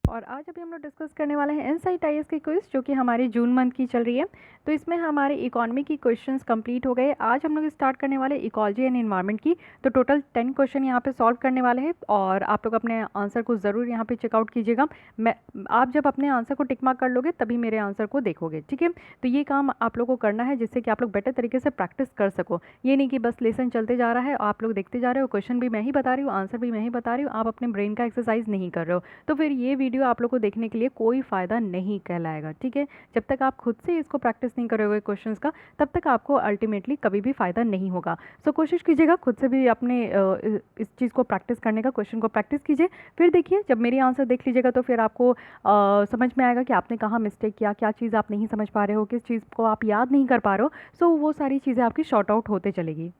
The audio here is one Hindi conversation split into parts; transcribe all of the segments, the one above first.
और आज अभी हम लोग डिस्कस करने वाले हैं इनसाइट आईएएस की क्विज जो कि हमारी जून मंथ की चल रही है। तो इसमें हमारे इकोनॉमी की क्वेश्चंस कंप्लीट हो गए। आज हम लोग स्टार्ट करने वाले इकोलॉजी एंड एनवायरनमेंट की। तो टोटल 10 क्वेश्चन यहाँ पे सॉल्व करने वाले हैं और आप लोग अपने आंसर को ज़रूर यहाँ पे चेकआउट कीजिएगा। मैं आप जब अपने आंसर को टिक मार्क कर लोगे तभी मेरे आंसर को देखोगे, ठीक है। तो ये काम आप लोग को करना है जिससे कि आप लोग बेटर तरीके से प्रैक्टिस कर सको। ये नहीं कि बस लेसन चलते जा रहा है, आप लोग देखते जा रहे हो, क्वेश्चन भी मैं ही बता रही हूँ, आंसर भी मैं ही बता रही हूँ, आप अपने ब्रेन का एक्सरसाइज नहीं कर रहे हो, तो फिर ये वीडियो आप लोग को देखने के लिए कोई फ़ायदा नहीं कहलाएगा, ठीक है। जब तक आप खुद से इसको प्रैक्टिस नहीं करोगे क्वेश्चंस का, तब तक आपको अल्टीमेटली कभी भी फ़ायदा नहीं होगा। सो कोशिश कीजिएगा खुद से भी अपने इस चीज़ को प्रैक्टिस करने का, क्वेश्चन को प्रैक्टिस कीजिए। फिर देखिए जब मेरी आंसर देख लीजिएगा तो फिर आपको समझ में आएगा कि आपने कहाँ मिस्टेक किया, क्या चीज़ आप नहीं समझ पा रहे हो, किस चीज़ को आप याद नहीं कर पा रहे हो। सो वो सारी चीज़ें आपकी शॉर्ट आउट होते चलेगी।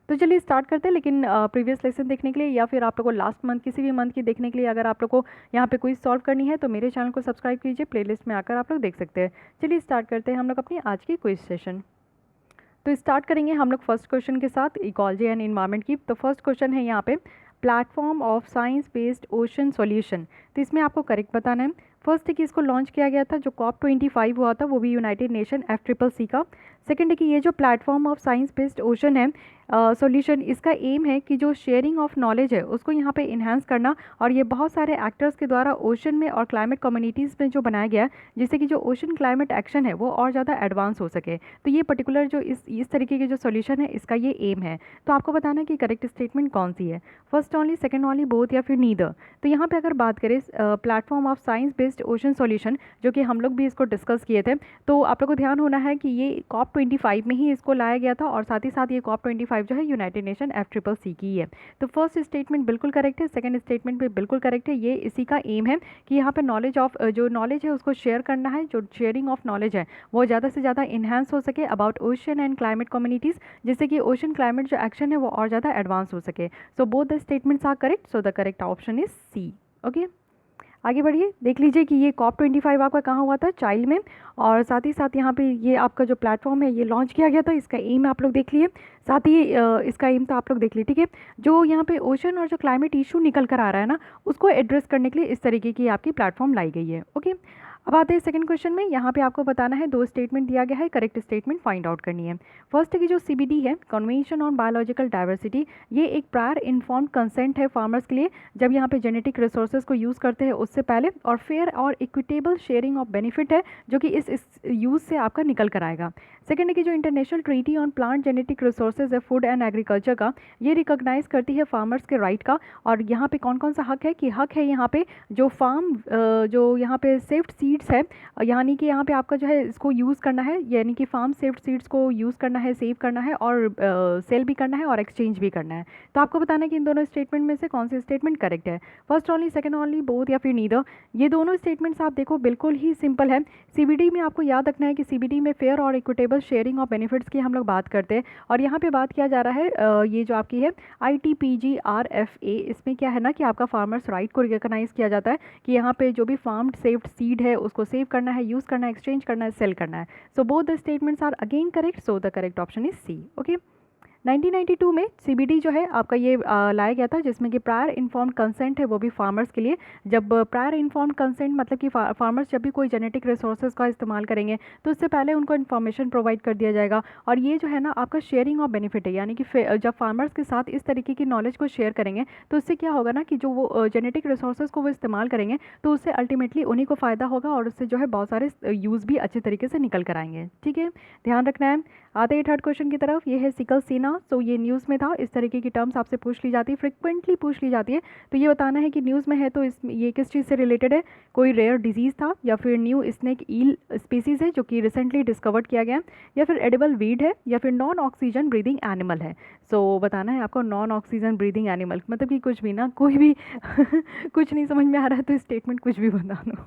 तो चलिए स्टार्ट करते हैं। लेकिन प्रीवियस लेसन देखने के लिए या फिर आप लोग को लास्ट मंथ किसी भी मंथ की देखने के लिए अगर आप लोग को यहाँ पे क्विज सॉल्व करनी है तो मेरे चैनल को सब्सक्राइब कीजिए, प्लेलिस्ट में आकर आप लोग देख सकते हैं। चलिए स्टार्ट करते हैं हम लोग अपनी आज की क्विज सेशन। तो स्टार्ट करेंगे हम लोग फर्स्ट क्वेश्चन के साथ इकोलॉजी एंड एनवायरनमेंट की। तो फर्स्ट क्वेश्चन है यहाँ पे platform of science based ocean solution. तो इसमें आपको करेक्ट बताना है। फर्स्ट है कि इसको लॉन्च किया गया था जो COP25 हुआ था, वो भी यूनाइटेड नेशन FCCC का। सेकंड है कि ये जो platform of science based ocean है सॉल्यूशन, इसका एम है कि जो शेयरिंग ऑफ नॉलेज है उसको यहाँ पे इन्हांस करना, और ये बहुत सारे एक्टर्स के द्वारा ओशन में और क्लाइमेट कम्युनिटीज़ में जो बनाया गया है जिससे कि जो ओशन क्लाइमेट एक्शन है वो और ज़्यादा एडवांस हो सके। तो ये पर्टिकुलर जो इस तरीके के जो सॉल्यूशन है इसका ये एम है। तो आपको बताना है कि करेक्ट स्टेटमेंट कौन सी है, first only, second only, both या फिर नीदर। तो यहाँ पे अगर बात करें platform of science based ocean solution, जो कि हम लोग भी इसको डिस्कस किए थे, तो आप लोग को ध्यान होना है कि ये COP25 में ही इसको लाया गया था और साथ ही साथ ये COP25 जो है यूनाइटेड नेशन FCCC की है। तो फर्स्ट स्टेटमेंट बिल्कुल करेक्ट है, सेकंड स्टेटमेंट भी बिल्कुल करेक्ट है। ये इसी का एम है कि यहाँ पे नॉलेज ऑफ जो नॉलेज है उसको शेयर करना है, जो शेयरिंग ऑफ नॉलेज है वो ज़्यादा से ज़्यादा इन्हांस हो सके about ocean and climate communities, जिससे कि ओशन क्लाइमेट जो एक्शन है वो और ज़्यादा एडवांस हो सके। So both the statements are correct, so the correct option is C. Okay, आगे बढ़िए। देख लीजिए कि ये COP25 आपका कहाँ हुआ था, चाइल्ड में, और साथ ही साथ यहाँ पे ये आपका जो प्लेटफॉर्म है ये लॉन्च किया गया था। इसका एम आप लोग देख लिए, साथ ही इसका एम तो आप लोग देख लिए, ठीक है। जो यहाँ पे ओशन और जो क्लाइमेट इशू निकल कर आ रहा है ना, उसको एड्रेस करने के लिए इस तरीके की आपकी प्लेटफॉर्म लाई गई है। ओके, अब आते हैं सेकंड क्वेश्चन में। यहाँ पे आपको बताना है, दो स्टेटमेंट दिया गया है, करेक्ट स्टेटमेंट फाइंड आउट करनी है। फर्स्ट है कि जो CBD है, कन्वेंशन ऑन बायोलॉजिकल डाइवर्सिटी, ये एक प्रायर इन्फॉर्म्ड कंसेंट है फार्मर्स के लिए जब यहाँ पे जेनेटिक रिसोर्सेज को यूज़ करते हैं उससे पहले, और फेयर और इक्विटेबल शेयरिंग ऑफ बेनिफिट है जो कि इस यूज़ से आपका निकल कर आएगा। सेकेंड है कि जो international treaty on plant genetic resources है फूड एंड एग्रीकल्चर का, ये रिकॉग्नाइज करती है फार्मर्स के राइट का। और यहाँ पे कौन कौन सा हक है कि हक है यहाँ पे जो फार्म जो यहाँ पे सेफ्ड सीड्स है, यानी कि यहाँ पे आपका जो है इसको यूज़ करना है, यानी कि फार्म सेफ्ड सीड्स को यूज़ करना है, सेव करना है और सेल भी करना है और एक्सचेंज भी करना है। तो आपको बताना है कि इन दोनों स्टेटमेंट में से कौन सी स्टेटमेंट करेक्ट है, first only, second only, both या फिर नीदर। ये दोनों स्टेटमेंट्स आप देखो बिल्कुल ही सिंपल है। CBD में आपको याद रखना है कि CBD में फेयर और इक्विटेबल शेयरिंग ऑफ बेनिफिट्स की हम लोग बात करते हैं, और यहाँ पे बात किया जा रहा है ये जो आपकी है ITPGRFA, इसमें क्या है ना कि आपका फार्मर्स राइट को रिकॉग्नाइज किया जाता है कि यहाँ पे जो भी फार्म्ड सेव्ड सीड है उसको सेव करना है, यूज़ करना है, एक्सचेंज करना है, सेल करना है। So both the statements are again correct, so the correct option is C. Okay, 1992 में CBD जो है आपका ये लाया गया था, जिसमें कि प्रायर इन्फॉर्म्ड कंसेंट है वो भी फार्मर्स के लिए। जब प्रायर इन्फॉर्म्ड कंसेंट मतलब कि फार्मर्स जब भी कोई जेनेटिक रिसोर्सेज का इस्तेमाल करेंगे तो उससे पहले उनको इन्फॉर्मेशन प्रोवाइड कर दिया जाएगा, और ये जो है ना आपका शेयरिंग ऑफ बेनिफिट है, यानी कि जब फार्मर्स के साथ इस तरीके की नॉलेज को शेयर करेंगे तो उससे क्या होगा ना कि जो वो जेनेटिक रिसोर्सेज को वो इस्तेमाल करेंगे तो उससे अल्टीमेटली उन्हीं को फ़ायदा होगा और उससे जो है बहुत सारे यूज़ भी अच्छे तरीके से निकल कर आएंगे, ठीक है, ध्यान रखना है। आते हैं थर्ड क्वेश्चन की तरफ। ये है सिकल सीना। सो ये न्यूज़ में था, इस तरीके की टर्म्स आपसे पूछ ली जाती है, फ्रिक्वेंटली पूछ ली जाती है, तो ये बताना है कि न्यूज़ में है तो ये किस चीज़ से रिलेटेड है, कोई रेयर डिजीज़ था, या फिर न्यू स्नेक ईल स्पीसीज़ है जो कि रिसेंटली डिस्कवर्ड किया गया, या फिर एडिबल वीड है, या फिर नॉन ऑक्सीजन ब्रीदिंग एनिमल है। सो बताना है आपको नॉन ऑक्सीजन ब्रीदिंग एनिमल मतलब कि कुछ भी ना, कोई भी कुछ नहीं समझ में आ रहा है तो स्टेटमेंट कुछ भी बता दो।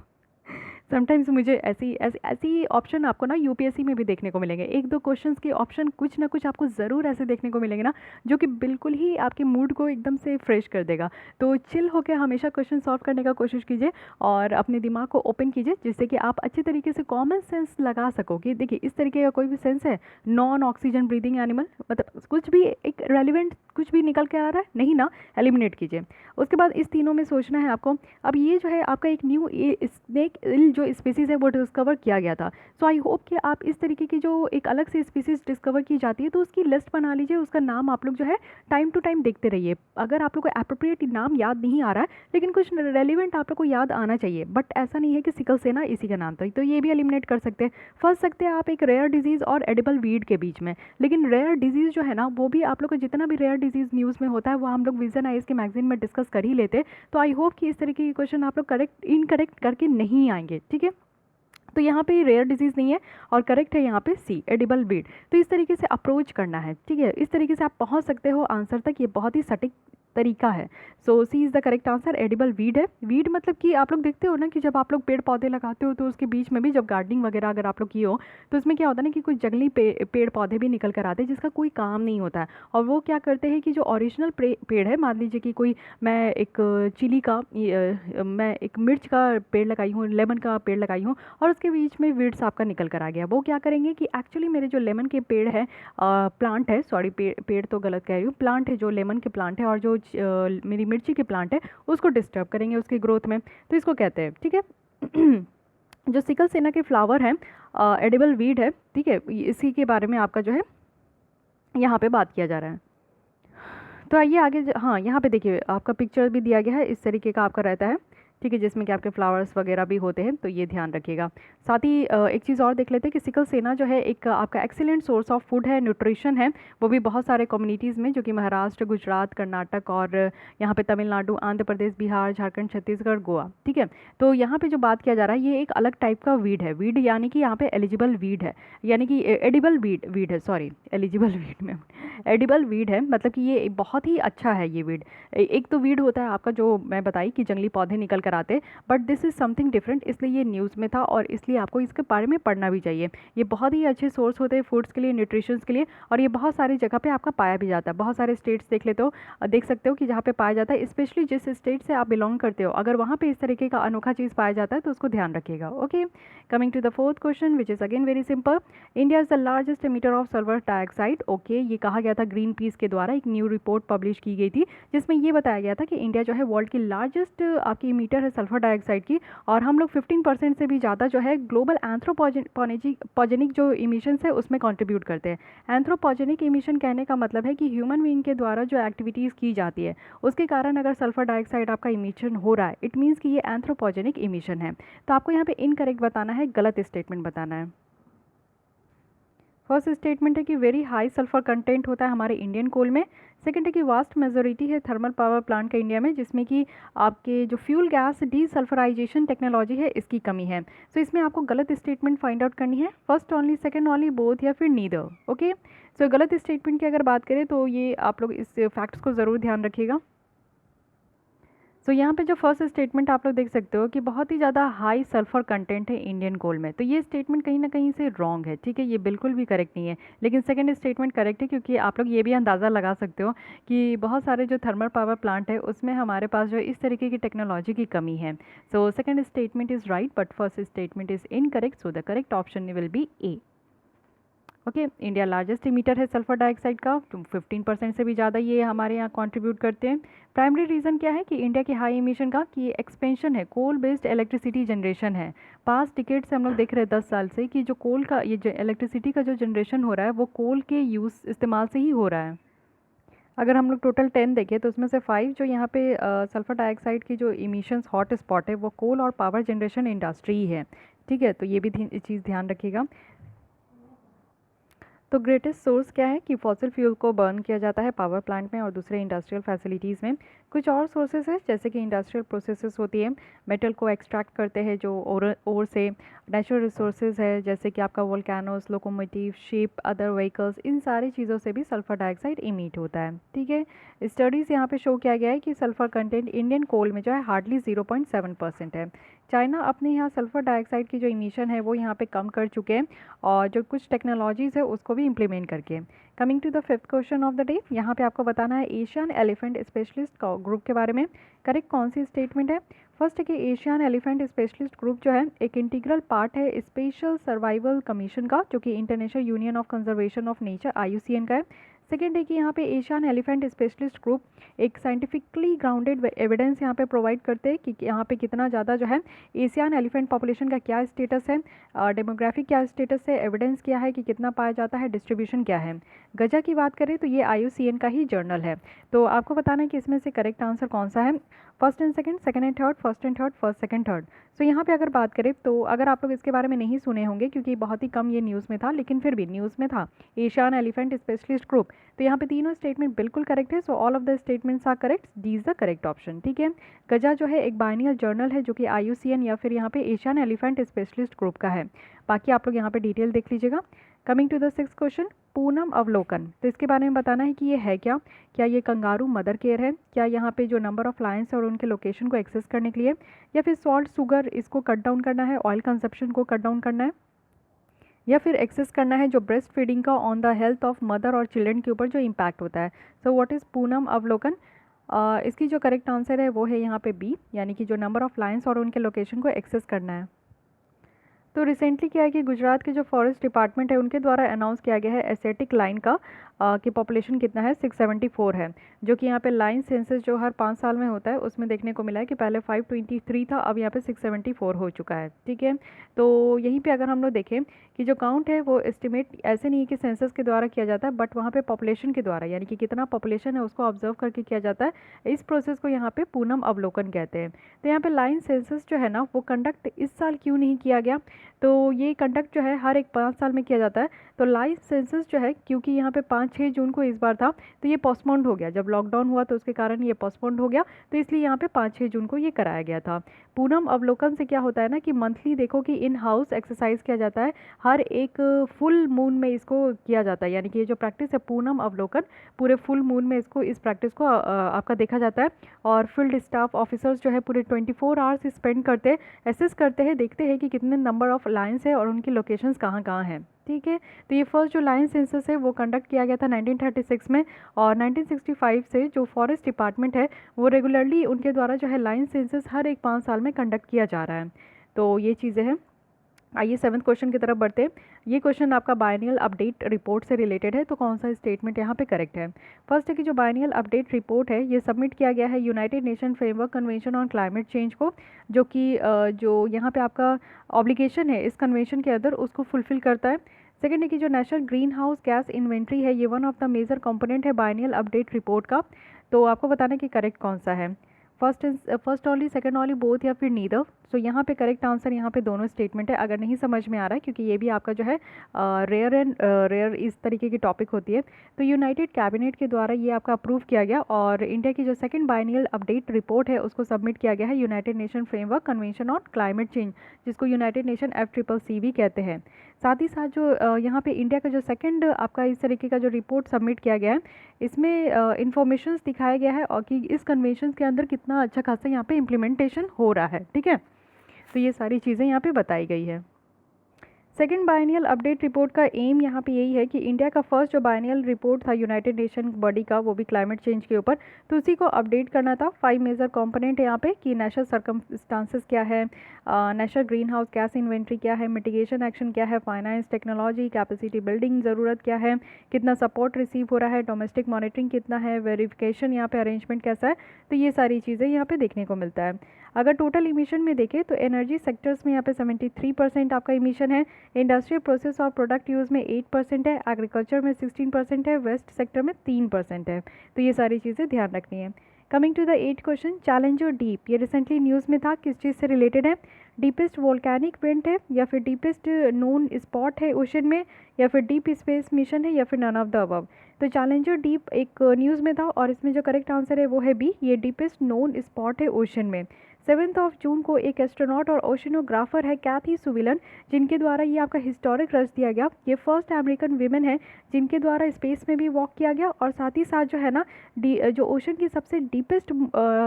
समटाइम्स मुझे ऐसी ऐसी ऐसी ऑप्शन आपको ना यूपीएससी में भी देखने को मिलेंगे, एक दो क्वेश्चंस के ऑप्शन कुछ ना कुछ आपको ज़रूर ऐसे देखने को मिलेंगे ना, जो कि बिल्कुल ही आपके मूड को एकदम से फ्रेश कर देगा। तो चिल होकर हमेशा क्वेश्चन सॉल्व करने का कोशिश कीजिए और अपने दिमाग को ओपन कीजिए, जिससे कि आप अच्छे तरीके से कॉमन सेंस लगा सको कि देखिए इस तरीके का कोई भी सेंस है, नॉन ऑक्सीजन ब्रीदिंग एनिमल, मतलब कुछ भी एक रेलिवेंट कुछ भी निकल के आ रहा है नहीं ना, एलिमिनेट कीजिए। उसके बाद इस तीनों में सोचना है आपको। अब ये जो है आपका एक न्यू स्नेक जो स्पीसीज़ है वो डिस्कवर किया गया था। सो आई होप कि आप इस तरीके की जो एक अलग से स्पीसीज़ डिस्कवर की जाती है तो उसकी लिस्ट बना लीजिए, उसका नाम आप लोग जो है टाइम टू टाइम देखते रहिए। अगर आप लोग को एप्रोप्रिएट नाम याद नहीं आ रहा है, लेकिन कुछ रेलिवेंट आप लोग को याद आना चाहिए, बट ऐसा नहीं है कि सिकल सेना इसी का नाम था, तो ये भी एलिमिनेट कर सकते हैं। फंस सकते हैं आप एक रेयर डिजीज़ और एडिबल वीड के बीच में, लेकिन रेयर डिजीज़ जो है ना वो भी आप लोग को जितना भी रेयर डिजीज़ न्यूज़ में होता है वो हम लोग विजन आइज के मैगजीन में डिस्कस कर ही लेते। तो आई होप कि इस तरीके के क्वेश्चन आप लोग करेक्ट इनकरेक्ट करके नहीं आएंगे, ठीक है। तो यहाँ पे रेयर डिजीज़ नहीं है और करेक्ट है यहाँ पे सी, एडिबल वीड। तो इस तरीके से अप्रोच करना है, ठीक है, इस तरीके से आप पहुँच सकते हो आंसर तक, ये बहुत ही सटीक तरीका है। So C is the correct answer, edible weed है। वीड मतलब कि आप लोग देखते हो ना कि जब आप लोग पेड़ पौधे लगाते हो तो उसके बीच में भी जब गार्डनिंग वगैरह अगर आप लोग किए हो तो उसमें क्या होता है ना कि कुछ जंगली पेड़ पौधे भी निकल कर आते हैं जिसका कोई काम नहीं होता है, और वो क्या करते हैं कि जो ओरिजिनल पेड़ है, मान लीजिए कि कोई मैं एक चिली का मैं एक मिर्च का पेड़ लगाई हूँ, लेमन का पेड़ लगाई हूँ, और उसके बीच में वीड्स आपका निकल कर आ गया। वो क्या करेंगे कि एक्चुअली मेरे जो लेमन के पेड़ है, प्लांट है, सॉरी पेड़ तो गलत कह रही हूँ, प्लांट है, जो लेमन के प्लांट है और जो मेरी मिर्ची के प्लांट है उसको डिस्टर्ब करेंगे उसकी ग्रोथ में, तो इसको कहते हैं, ठीक है। जो सिकल सेना के फ्लावर हैं एडिबल वीड है, ठीक है, इसी के बारे में आपका जो है यहाँ पे बात किया जा रहा है। तो आइए आगे हाँ, यहाँ पे देखिए आपका पिक्चर भी दिया गया है, इस तरीके का आपका रहता है, ठीक है, जिसमें कि आपके फ्लावर्स वगैरह भी होते हैं, तो ये ध्यान रखिएगा। साथ ही एक चीज़ और देख लेते हैं कि सिकल सेना जो है एक आपका एक्सीलेंट सोर्स ऑफ फूड है, न्यूट्रिशन है, वो भी बहुत सारे कम्युनिटीज़ में, जो कि महाराष्ट्र, गुजरात, कर्नाटक और यहाँ पे तमिलनाडु, आंध्र प्रदेश, बिहार, झारखंड, छत्तीसगढ़, गोवा, ठीक है। तो यहाँ पे जो बात किया जा रहा है ये एक अलग टाइप का वीड है, वीड यानी कि यहाँ पे एलिजिबल वीड है, यानी कि एडिबल वीड है, सॉरी एलिजिबल वीड में एडिबल वीड है, मतलब कि ये बहुत ही अच्छा है ये वीड। एक तो वीड होता है आपका जो मैं बताई कि जंगली पौधे निकल कर आते, but this is something different, इसलिए ये न्यूज़ में था और इसलिए आपको इसके बारे में पढ़ना भी चाहिए। ये बहुत ही अच्छे सोर्स होते हैं फूड्स के लिए, न्यूट्रिशंस के लिए, और ये बहुत सारी जगह पे आपका पाया भी जाता है। बहुत सारे स्टेट्स देख लेते हो, देख सकते हो कि जहाँ पे पाया जाता है, स्पेशली जिस स्टेट से आप बिलोंग करते हो, अगर वहाँ पे इस तरीके का अनोखा चीज़ पाया जाता है तो उसको ध्यान रखिएगा। Okay, coming to the fourth question which is again very simple, India is the largest emitter of sulphur dioxide. Okay, ये कहा गया था ग्रीन पीस के द्वारा, एक न्यू रिपोर्ट पब्लिश की गई थी जिसमें ये बताया गया था कि इंडिया जो है वर्ल्ड की लार्जेस्ट आपकी इमीटर है सल्फर डाइऑक्साइड की, और हम लोग 15% से भी ज़्यादा जो है ग्लोबल एंथ्रोपोजेनिक जो इमिशंस है उसमें कंट्रीब्यूट करते हैं। एंथ्रोपोजेनिक इमिशन कहने का मतलब है कि ह्यूमन बीइंग के द्वारा जो एक्टिविटीज़ की जाती है उसके कारण अगर सल्फर डाइऑक्साइड आपका इमिशन हो रहा है, इट मीन्स कि ये एंथ्रोपोजेनिक इमिशन है। तो आपको यहाँ पे इनकरेक्ट बताना है, गलत स्टेटमेंट बताना है। फर्स्ट स्टेटमेंट है कि वेरी हाई सल्फर कंटेंट होता है हमारे इंडियन कोल में। सेकंड है कि वास्ट मेजोरिटी है थर्मल पावर प्लांट का इंडिया में, जिसमें कि आपके जो फ्यूल गैस डीसल्फराइजेशन टेक्नोलॉजी है इसकी कमी है। सो इसमें आपको गलत स्टेटमेंट फाइंड आउट करनी है, first only, second only, both या फिर नीदर। ओके, सो गलत स्टेटमेंट की अगर बात करें तो ये आप लोग इस फैक्ट्स को ज़रूर ध्यान रखिएगा। सो यहाँ पे जो फर्स्ट स्टेटमेंट आप लोग देख सकते हो कि बहुत ही ज़्यादा हाई सल्फर कंटेंट है इंडियन कोल में, तो ये स्टेटमेंट कहीं ना कहीं से रॉन्ग है, ठीक है, ये बिल्कुल भी करेक्ट नहीं है। लेकिन सेकंड स्टेटमेंट करेक्ट है, क्योंकि आप लोग ये भी अंदाज़ा लगा सकते हो कि बहुत सारे जो थर्मल पावर प्लांट है उसमें हमारे पास जो इस तरीके की टेक्नोलॉजी की कमी है। So second statement is right but first statement is incorrect, so the correct option will be A. Okay, India largest emitter है सल्फर डाइऑक्साइड का, तो 15% से भी ज़्यादा ये हमारे यहाँ कंट्रीब्यूट करते हैं। प्राइमरी रीज़न क्या है कि इंडिया के हाई इमिशन का कि एक्सपेंशन है, कोल बेस्ड इलेक्ट्रिसिटी जनरेशन है। पास्ट डिकेड से हम लोग देख रहे हैं 10 साल से कि जो कोल का ये जो इलेक्ट्रिसिटी का जो जनरेशन हो रहा है वो कोल के यूज़ इस्तेमाल से ही हो रहा है। अगर हम लोग टोटल 10 देखें तो उसमें से 5 जो यहाँ पे सल्फर डाइऑक्साइड की जो इमिशंस हॉट स्पॉट है वो कोल और पावर जनरेशन इंडस्ट्री है, ठीक है, तो ये भी चीज़ ध्यान रखिएगा। तो ग्रेटेस्ट सोर्स क्या है कि फॉसिल फ्यूल को बर्न किया जाता है पावर प्लांट में और दूसरे इंडस्ट्रियल फैसिलिटीज़ में। कुछ और सोर्सेज है जैसे कि इंडस्ट्रियल प्रोसेसेस होती है, मेटल को एक्सट्रैक्ट करते हैं जो ओर से। नेचुरल रिसोर्सेज है जैसे कि आपका volcanoes, locomotive, ship, other vehicles, इन सारी चीज़ों से भी सल्फर डाइऑक्साइड इमिट होता है। ठीक है, स्टडीज़ यहाँ पे शो किया गया है कि सल्फर कंटेंट इंडियन कोल में जो है हार्डली 0.7% है। चाइना अपने यहाँ सल्फर डाइऑक्साइड की जो इमिशन है वो यहाँ पे कम कर चुके हैं और जो कुछ टेक्नोलॉजीज़ है उसको भी इम्प्लीमेंट करके। Coming to the fifth question of the day, यहाँ पे आपको बताना है एशियन एलिफेंट स्पेशलिस्ट ग्रुप के बारे में करेक्ट कौन सी स्टेटमेंट है। फर्स्ट है कि एशियन एलिफेंट स्पेशलिस्ट ग्रुप जो है एक इंटीग्रल पार्ट है स्पेशल सर्वाइवल कमीशन का, जो कि international union of conservation of nature IUCN का है। सेकेंड है कि यहाँ पे एशियन एलिफेंट स्पेशलिस्ट ग्रुप एक साइंटिफिकली ग्राउंडेड एविडेंस यहाँ पे प्रोवाइड करते हैं कि यहाँ पे कितना ज़्यादा जो है एशियन एलिफेंट पॉपुलेशन का क्या स्टेटस है, डेमोग्राफिक क्या स्टेटस है, एविडेंस क्या है कि कितना पाया जाता है, डिस्ट्रीब्यूशन क्या है। गजा की बात करें तो ये IUCN का ही जर्नल है। तो आपको बताना है कि इसमें से करेक्ट आंसर कौन सा है, first and second, second and third, first and third, first second third. So यहाँ पे अगर बात करें तो अगर आप लोग इसके बारे में नहीं सुने होंगे क्योंकि बहुत ही कम ये न्यूज़ में था, लेकिन फिर भी न्यूज़ में था एशियन एलिफेंट स्पेशलिस्ट ग्रुप। तो यहाँ पे तीनों स्टेटमेंट बिल्कुल करेक्ट है। So all of the statements are correct, D is the correct option. ठीक है, गजा जो है एक बाइनियल जर्नल है जो कि IUCN या फिर यहाँ पे एशियन एलिफेंट स्पेशलिस्ट ग्रुप का है। बाकी आप लोग यहाँ पे डिटेल देख लीजिएगा। Coming to the sixth question, पूनम अवलोकन, तो इसके बारे में बताना है कि ये है क्या ये कंगारू मदर केयर है, क्या यहाँ पे जो नंबर ऑफ लायंस है और उनके लोकेशन को एक्सेस करने के लिए, या फिर सॉल्ट शुगर इसको कट डाउन करना है, ऑयल कंजप्शन को कट डाउन करना है, या फिर एक्सेस करना है जो ब्रेस्ट फीडिंग का on the health of mother और चिल्ड्रन के ऊपर जो इम्पैक्ट होता है। सो व्हाट इज़ पूनम अवलोकन, इसकी जो करेक्ट आंसर है वो है यहाँ पे बी, यानी कि जो नंबर ऑफ लायंस और उनके लोकेशन को एक्सेस करना है। तो रिसेंटली क्या है कि गुजरात के जो फॉरेस्ट डिपार्टमेंट है उनके द्वारा अनाउंस किया गया है एसेटिक लाइन का कि पॉपुलेशन कितना है, 674 है, जो कि यहाँ पे लाइन सेंसस जो हर 5 साल में होता है उसमें देखने को मिला है कि पहले 523 था, अब यहाँ पे 674 हो चुका है। ठीक है, तो यहीं पे अगर हम लोग देखें कि जो काउंट है वो एस्टिमेट ऐसे नहीं है कि सेंसस के द्वारा किया जाता है, बट वहाँ पे पॉपुलेशन के द्वारा, यानी कि कितना पॉपुलेशन है उसको ऑब्जर्व करके किया जाता है। इस प्रोसेस को यहाँ पे पूनम अवलोकन कहते हैं। तो यहाँ पे लाइन सेंसस जो है ना वो कंडक्ट इस साल क्यों नहीं किया गया, तो ये कंडक्ट जो है हर एक 5 साल में किया जाता है। तो लाइव सेंसस जो है क्योंकि यहाँ पे 5-6 जून को इस बार था तो ये पोस्टपोन्ड हो गया, जब लॉकडाउन हुआ तो उसके कारण ये पोस्टपोन्ड हो गया, तो इसलिए यहाँ पे 5-6 जून को ये कराया गया था। पूनम अवलोकन से क्या होता है ना कि मंथली देखो कि इन हाउस एक्सरसाइज किया जाता है, हर एक फुल मून में इसको किया जाता है, यानी कि ये जो प्रैक्टिस है पूनम अवलोकन पूरे फुल मून में इस प्रैक्टिस को आपका देखा जाता है। और फील्ड स्टाफ ऑफिसर्स जो है पूरे 24 आवर्स स्पेंड करते हैं, एसेस करते हैं, देखते हैं कि कितने नंबर ऑफ लायंस है और उनकी लोकेशंस कहाँ कहाँ हैं। ठीक है, तो ये फर्स्ट जो लायन सेंसस है वो कंडक्ट किया गया था 1936 में, और 1965 से जो फॉरेस्ट डिपार्टमेंट है वो रेगुलरली उनके द्वारा जो है लायन सेंसस हर एक 5 साल में कंडक्ट किया जा रहा है। तो ये चीज़ें हैं। आइए 7th क्वेश्चन की तरफ बढ़ते हैं। ये क्वेश्चन आपका बायनियल अपडेट रिपोर्ट से रिलेटेड है, तो कौन सा स्टेटमेंट यहाँ पे करेक्ट है। फर्स्ट है कि जो बायनियल अपडेट रिपोर्ट है ये सबमिट किया गया है United nation framework convention on climate change को, जो कि जो यहाँ पे आपका ऑब्लिगेशन है इस कन्वेंशन के अंदर उसको फुलफिल करता है। सेकेंड है कि जो national greenhouse gas inventory है ये one of the major component है बायनियल अपडेट रिपोर्ट का। तो आपको बताना है कि करेक्ट कौन सा है, first only, second only, both, या फिर नीदर। सो यहाँ पे करेक्ट आंसर यहाँ पे दोनों स्टेटमेंट है। अगर नहीं समझ में आ रहा है क्योंकि ये भी आपका जो है रेयर इस तरीके की टॉपिक होती है, तो यूनाइटेड कैबिनेट के द्वारा ये आपका अप्रूव किया गया और इंडिया की जो सेकंड बायनियल अपडेट रिपोर्ट है उसको सबमिट किया गया है United nation framework convention on climate change, जिसको यूनाइटेड नेशन FCCC भी कहते हैं। साथ ही साथ जो यहाँ पे इंडिया का जो सेकंड आपका इस तरीके का जो रिपोर्ट सबमिट किया गया है इसमें इंफॉर्मेशन दिखाया गया है और कि इस कन्वेंशन के अंदर कितना अच्छा खासा यहाँ पे इम्प्लीमेंटेशन हो रहा है। ठीक है, तो ये सारी चीज़ें यहाँ पे बताई गई है। सेकेंड बायनियल अपडेट रिपोर्ट का एम यहाँ पे यही है कि इंडिया का फर्स्ट जो बायनियल रिपोर्ट था यूनाइटेड नेशन बॉडी का वो भी क्लाइमेट चेंज के ऊपर, तो उसी को अपडेट करना था। 5 मेजर कंपोनेंट है यहाँ पे कि नेशनल सर्कमस्टांसेस क्या है, national greenhouse gas inventory क्या है, मिटिगेशन एक्शन क्या है, फाइनेंस, टेक्नोलॉजी, कैपेसिटी बिल्डिंग ज़रूरत क्या है, कितना सपोर्ट रिसीव हो रहा है, डोमेस्टिक मॉनिटरिंग कितना है, वेरिफिकेशन यहाँ पे अरेंजमेंट कैसा है। तो ये सारी चीज़ें यहाँ पे देखने को मिलता है। अगर टोटल इमिशन में देखें तो एनर्जी सेक्टर्स में यहाँ पे 73% आपका इमिशन है, इंडस्ट्रियल प्रोसेस और प्रोडक्ट यूज़ में 8% है, एग्रीकल्चर में 16% है, वेस्ट सेक्टर में 3% है। तो ये सारी चीज़ें ध्यान रखनी है। Coming to the 8th question, Challenger Deep, ये रिसेंटली न्यूज़ में था, किस चीज़ से रिलेटेड है, डीपेस्ट वोल्केनिक वेंट है, या फिर डीपेस्ट नोन स्पॉट है ओशन में, या फिर डीप स्पेस मिशन है, या फिर नन ऑफ द अबव। तो चैलेंजर डीप एक न्यूज़ में था और इसमें जो करेक्ट आंसर है वो है बी, ये डीपेस्ट नोन स्पॉट है ओशन में। 7 जून को एक एस्ट्रोनॉट और ओशनोग्राफर है कैथी सुविलन, जिनके द्वारा ये आपका हिस्टोरिक रच दिया गया। ये फर्स्ट अमेरिकन वीमेन है जिनके द्वारा स्पेस में भी वॉक किया गया, और साथ ही साथ जो है ना जो ओशन की सबसे डीपेस्ट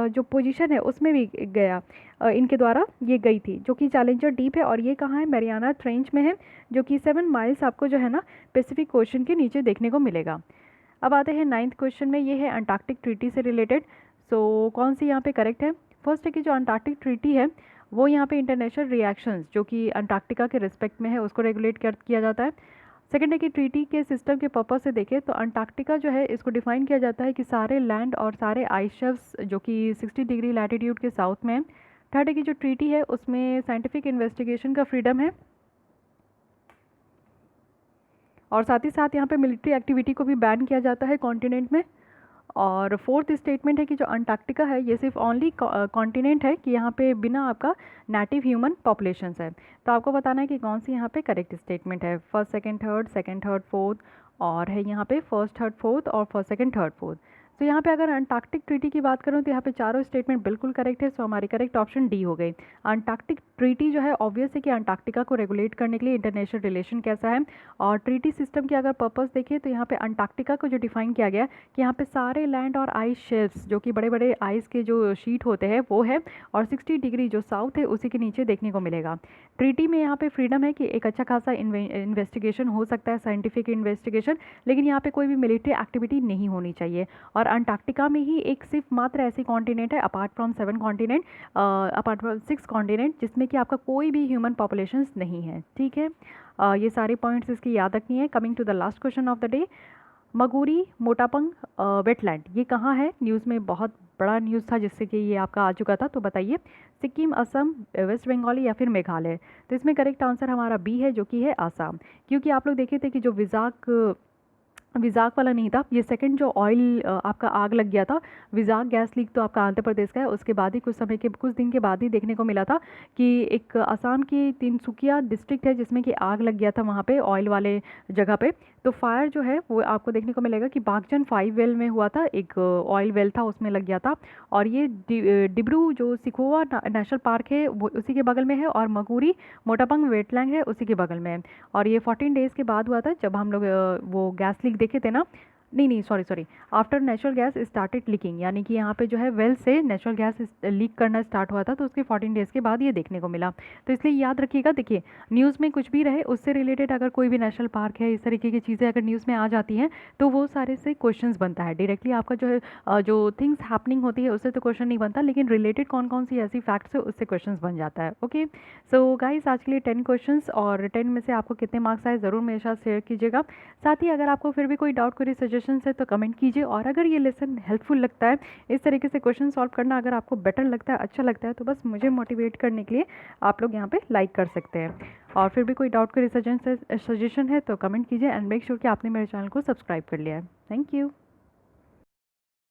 जो पोजीशन है उसमें भी गया, इनके द्वारा ये गई थी, जो कि चैलेंजर डीप है। और ये कहाँ है, मैरियाना ट्रेंच में है, जो कि 7 माइल्स आपको जो है ना पैसिफिक ओशन के नीचे देखने को मिलेगा। अब आते हैं 9th क्वेश्चन में, ये है अंटार्कटिक ट्रीटी से रिलेटेड। सो कौन सी यहाँ पे करेक्ट है? फर्स्ट है कि जो अंटार्कटिक ट्रीटी है वो यहाँ पे इंटरनेशनल रिएक्शंस जो कि अंटार्कटिका के रिस्पेक्ट में है उसको रेगुलेट किया जाता है। सेकेंड है कि ट्रीटी के सिस्टम के पर्पस से देखें तो अंटार्कटिका जो है इसको डिफाइन किया जाता है कि सारे लैंड और सारे आइस शेल्फ्स जो कि 60 डिग्री लैटिट्यूड के साउथ में है। थर्ड है कि जो ट्रीटी है उसमें साइंटिफिक इन्वेस्टिगेशन का फ्रीडम है, और साथ ही साथ यहाँ पे मिलिट्री एक्टिविटी को भी बैन किया जाता है कॉन्टिनेंट में। और फोर्थ स्टेटमेंट है कि जो अंटार्कटिका है ये सिर्फ ओनली कॉन्टिनेंट है कि यहाँ पे बिना आपका नेटिव ह्यूमन पॉपुलेशंस है। तो आपको बताना है कि कौन सी यहाँ पे करेक्ट स्टेटमेंट है, फर्स्ट सेकंड थर्ड फोर्थ, और है यहाँ पे फर्स्ट थर्ड फोर्थ और फर्स्ट सेकंड थर्ड फोर्थ। तो यहाँ पे अगर अंटार्कटिक ट्रीटी की बात करूँ तो यहाँ पे चारों स्टेटमेंट बिल्कुल करेक्ट है, सो हमारी करेक्ट ऑप्शन डी हो गई। अंटार्कटिक ट्रीटी जो है ऑब्वियस है कि अंटार्कटिका को रेगुलेट करने के लिए इंटरनेशनल रिलेशन कैसा है, और ट्रीटी सिस्टम के अगर पर्पस देखिए तो यहाँ पे अंटार्कटिका को जो डिफाइन किया गया कि यहाँ पे सारे लैंड और आइस शेल्फ्स जो कि बड़े बड़े आइस के जो शीट होते हैं वो है, और 60 डिग्री जो साउथ है उसी के नीचे देखने को मिलेगा। ट्रीटी में यहाँ पे फ्रीडम है कि एक अच्छा खासा इन्वेस्टिगेशन हो सकता है, साइंटिफिक इन्वेस्टिगेशन, लेकिन यहाँ पे कोई भी मिलिट्री एक्टिविटी नहीं होनी चाहिए। और अंटार्कटिका में ही एक सिर्फ मात्र ऐसी कॉन्टिनेंट है apart from 7 continent, apart from 6 continent जिसमें कि आपका कोई भी ह्यूमन पॉपुलेशंस नहीं है। ठीक है, ये सारे पॉइंट्स इसकी याद रखनी है। Coming to the last question of the day, Maguri Motapung wetland ये कहाँ है? न्यूज़ में बहुत बड़ा न्यूज़ था जिससे कि ये आपका आ चुका था, तो बताइए सिक्किम, असम, वेस्ट बंगाल या फिर मेघालय। तो इसमें करेक्ट आंसर हमारा बी है जो कि है आसाम, क्योंकि आप लोग देखे थे कि जो विजाक वाला नहीं था, ये सेकंड जो ऑयल आपका आग लग गया था, विजाक गैस लीक तो आपका आंध्र प्रदेश का है, उसके बाद ही कुछ दिन के बाद ही देखने को मिला था कि एक असम की तिनसुकिया डिस्ट्रिक्ट है जिसमें कि आग लग गया था वहाँ पे ऑयल वाले जगह पे। तो फायर जो है वो आपको देखने को मिलेगा कि बागजन 5 वेल में हुआ था, एक ऑयल वेल था उसमें लग गया था। और ये डिब्रू जो सिखोवा नेशनल पार्क है वो उसी के बगल में है, और मगुरी मोटापंग वेटलैंड है उसी के बगल में है। और ये 14 डेज़ के बाद हुआ था जब हम लोग वो गैस लीक देखे थे ना, नहीं sorry, after natural gas started leaking, यानी कि यहाँ पे जो है वेल से नेचुरल गैस लीक करना स्टार्ट हुआ था, तो उसके 14 डेज़ के बाद ये देखने को मिला। तो इसलिए याद रखिएगा, देखिए न्यूज़ में कुछ भी रहे उससे रिलेटेड अगर कोई भी नेशनल पार्क है इस तरीके की चीज़ें अगर न्यूज़ में आ जाती हैं तो वो सारे से क्वेश्चंस बनता है। डायरेक्टली आपका जो है जो थिंग्स हैपनिंग होती है उससे तो क्वेश्चन नहीं बनता, लेकिन रिलेटेड कौन कौन सी ऐसी फैक्ट्स है उससे क्वेश्चन बन जाता है। ओके, सो गाइस आज के लिए 10 क्वेश्चन, और 10 में से आपको कितने मार्क्स आए ज़रूर मेरे साथ शेयर कीजिएगा। साथ ही अगर आपको फिर भी कोई डाउट, कोई सजेशन है तो कमेंट कीजिए, और अगर ये लेसन हेल्पफुल लगता है, इस तरीके से क्वेश्चन सॉल्व करना अगर आपको बेटर लगता है, अच्छा लगता है, तो बस मुझे मोटिवेट करने के लिए आप लोग यहाँ पे लाइक कर सकते हैं। और फिर भी कोई डाउट, कोई सजेशन है तो कमेंट कीजिए, एंड मेक श्योर कि आपने मेरे चैनल को सब्सक्राइब कर लिया है। Thank you.